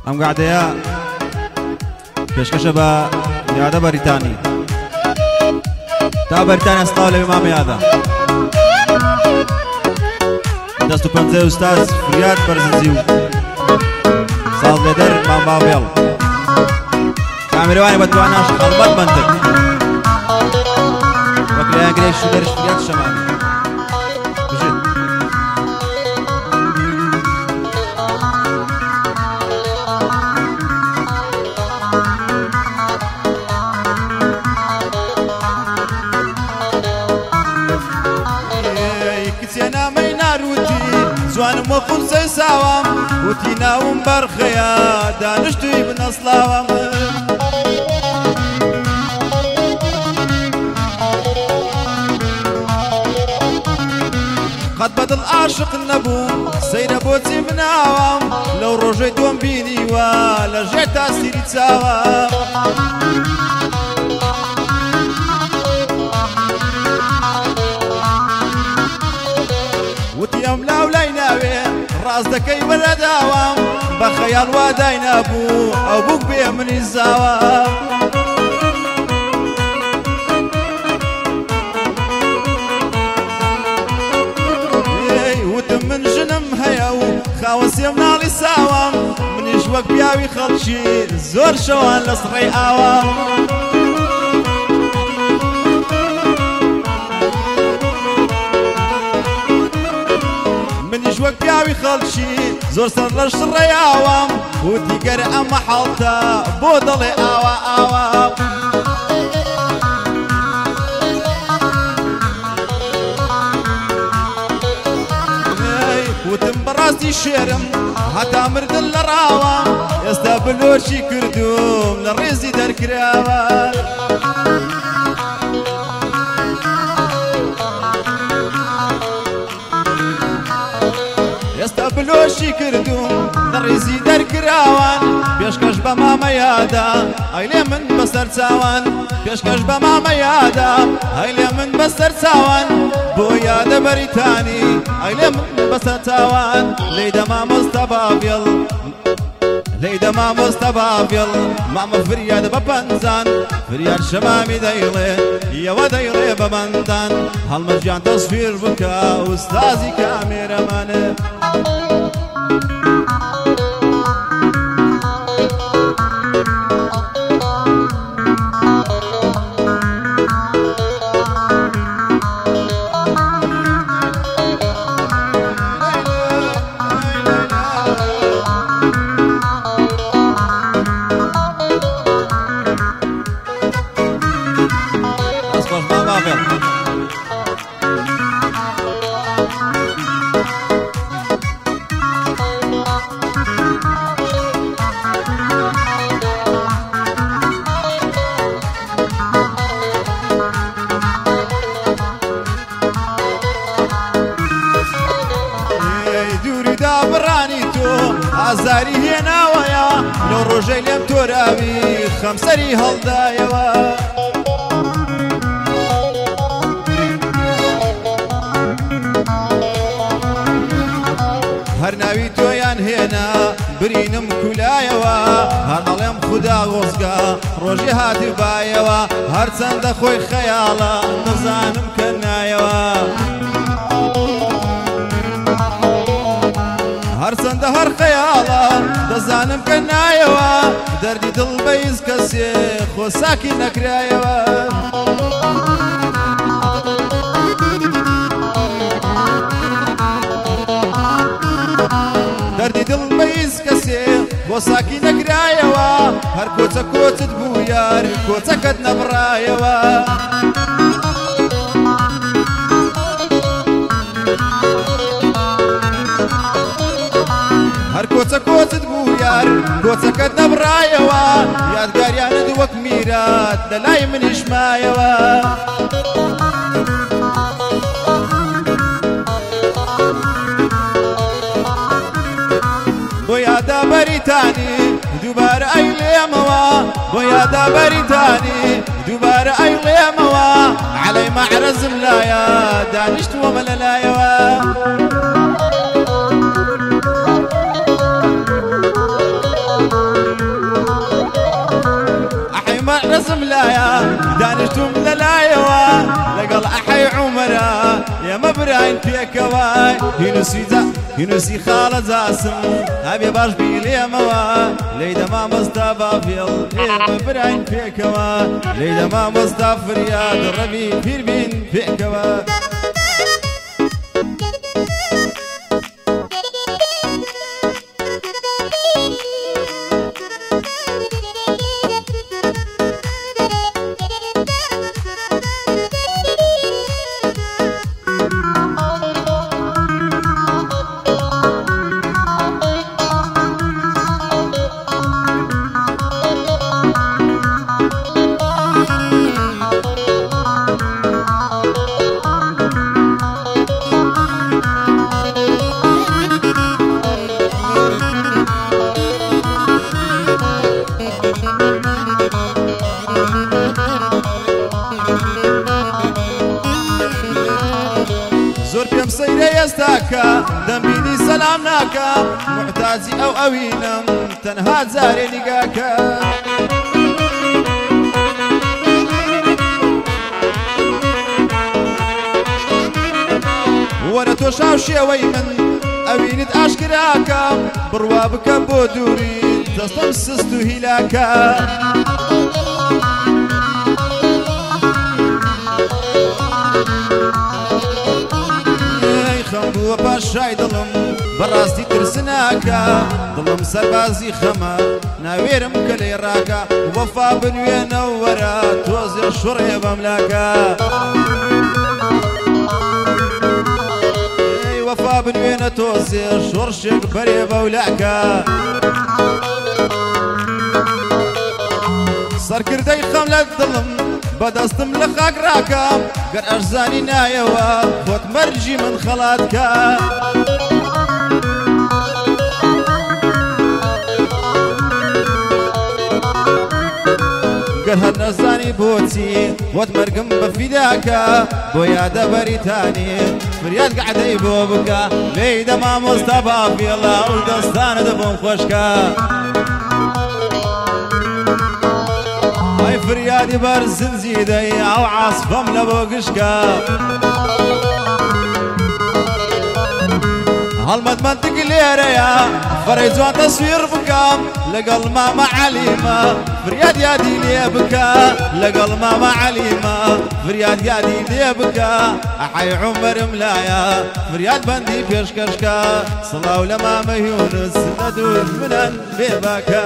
ام قاعدة بيشكشبة يادا بريتاني تا بريتاني اصلاو لإمام يادا دستو بنزي أستاذ فرياد برزنزيو صاد لدر مام بابيل كاميرواني بدواناش خربت منطق وكليان قريش شدرش فرياد الشمالي بجد كتينا مينار وتي زوان مخلصي ساوام وتينا ومبرخيا دانشتوي بنصلاوام قد بدل عاشق النبو سير بوتي مناوام لو رجيت ومبيني ولا جيت اسيري تساوام وتيوم لا وليناوي راس دكي ولا داوام بخيال واداين ابو او بوك بيه من الزاوام وتم من جنم هياو خاوس يمنا لي ساوام من يشوك بياوي خلشي زور شوان لصري اوام وك بياوي خلشي زور سر للشر ياوام ودي قرأ محلتا بودلي آوا آوا وتم براسي شيرم حتى مرد الراوام يستقبلوا شي كردوم للريزي در كراوام بلوشي كردوم دريزي در كراوان بيشكش بماما يادا هايلي من بسر تاوان بيشكش بماما يادا هايلي من بسر تاوان بو يادا بريتاني هايلي من بسر تاوان ليدا ما مستبابيل ليدا ما مستبابيل ماما فرياد ببنزان فرياد شمامي دايلي يا دايلي ببندان هالمجان تصوير بكا استاذي كاميرا مان عزاري هنا ويا لو رجي لم تراوي خمسري هالدايوا هرناوي تويان هنا برينم كلايوا هرنالم خدا غوزقا روجي هاتي بايوا هر سند خوي خيالا نزانم كنايوا هر سند هر خيالا دزانم كنايوا دردي دل بيز كسي خو ساكي نكرايوا دردي دل بيز كسي خو ساكي نكرايوا هر كوتا كوتا تبويار كوتا كد نبرايوا هر كوتا كوتا تبويار كوتا كد نبرايوا يادقاريان دوك ميرات دلاي من إشمايوا بويادا بريتاني دوبار أيليموا بويادا بريتاني دوبار أيليموا علي معرز ملايا دانشت وملا لايوا أحي ما رسم لايا دانشت وملا لايوا لقل أحي عمرا يا مبراين فيك واي ينسي خالد زاسم أبي باش بيلي موا ليدا ما مصطفى فيل يا مبراين فيك واي ليدا ما مصطفى رياض الربي في البين فيك واي زور بيم سيري يستاكا دمبيني سلامناكا معتازي أو أوينم تنها زاري لقاكا ورا توشاو شيوي من أوينت أشكراكا بروابك بودوري تستمسستو هلاكا خمبو باشای دڵم بەڕاستی ترسناکە دڵم سەربازی خەمە ناوێرم کە لێ ڕاکە وەفا بنوێنەوە وەرە تۆزێ شوڕێ بەملاکە وەفا بنوێنە تۆزێ شوڕشێک بەرێ بەولاکە سەرکردەی خەم لە دڵم بەدەستم لە خاک ڕاکەم گەر ئەشزانی نایەوە خۆت مەرجی من خەڵاتکە گەر هەر نەزانی بۆچی وەت مەرگم بەفیداکە بۆ یادە بەریتانی فریاد گەعدەی بۆ بکە لێی دەما مۆستەفا فێڵا و دەستانە دەبۆم خۆشکە ئەی فریادی بەر زنجیدەی ئەو عاسفەم لە بۆ گشکە هەڵمەت منتق لێرەیە فەرەی جوان تەسویر بکەم لەگەڵ مامە عەلیمە فریاد یادی لێ بکە لەگەڵ مامە عەلیمە فریاد یادی لێ بکە ئەحەی عومەرم لایە فریاد بەندی پێشکەشکە سڵاو لە مامە یونس لە دوور منەن بێ باکە